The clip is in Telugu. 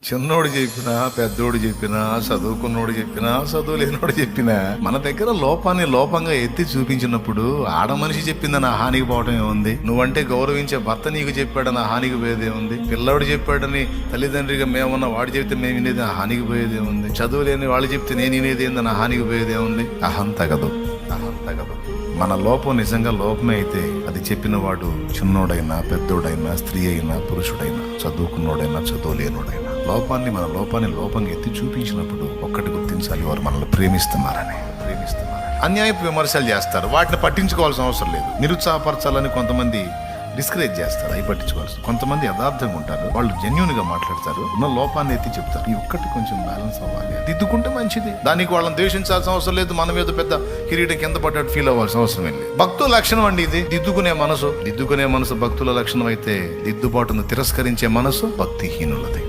చిన్నోడు చెప్పినా, పెద్దోడు చెప్పినా, చదువుకున్నోడు చెప్పినా, చదువు లేనోడు చెప్పినా మన దగ్గర లోపాన్ని లోపంగా ఎత్తి చూపించినప్పుడు ఆడ మనిషి చెప్పిందని హానికి పోవటం ఏముంది? నువ్వంటే గౌరవించే భర్త నీకు చెప్పాడని హానికి పోయేదే ఉంది? పిల్లోడు చెప్పాడని తల్లిదండ్రిగా మేమన్నా వాడు చెప్తే మేము వినేది హానికి పోయేదే ఉంది? చదువు లేని వాళ్ళు చెప్తే నేను వినేది ఏందని హానికి పోయేదే ఉంది? అహం తగదు. మన లోపం నిజంగా లోపమే అయితే అది చెప్పిన వాడు చిన్నోడైనా, పెద్దోడైనా, స్త్రీ అయినా, పురుషుడైనా, చదువుకున్నోడైనా, చదువు లేనోడైనా మన లోపాన్ని లోపంగా ఎత్తి చూపించినప్పుడు ఒక్కటి గుర్తించాలి, వారు మనల్ని ప్రేమిస్తున్నారని. అన్యాయపు విమర్శలు చేస్తారు, వాటిని పట్టించుకోవాల్సిన అవసరం లేదు. నిరుత్సాహపరచాలని కొంతమంది డిస్కరేజ్ చేస్తారు, అవి పట్టించుకోవాల్సి. కొంతమంది యథార్థంగా ఉంటారు, వాళ్ళు జెన్యూన్ గా మాట్లాడతారు, ఉన్న లోపాన్ని ఎత్తి చెప్తారు. ఈ ఒక్కటి కొంచెం బ్యాలెన్స్ అవ్వాలి, దిద్దుకుంటే మంచిది. దానికి వాళ్ళని ద్వేషించాల్సిన అవసరం లేదు, మన మీద పెద్ద కిరీటం కింద పడ్డట్టు ఫీల్ అవ్వాల్సిన అవసరం లేదు. భక్తుల లక్షణం అండి ఇది, దిద్దుకునే మనసు భక్తుల లక్షణం అయితే, దిద్దుబాటును తిరస్కరించే మనసు భక్తిహీనులది.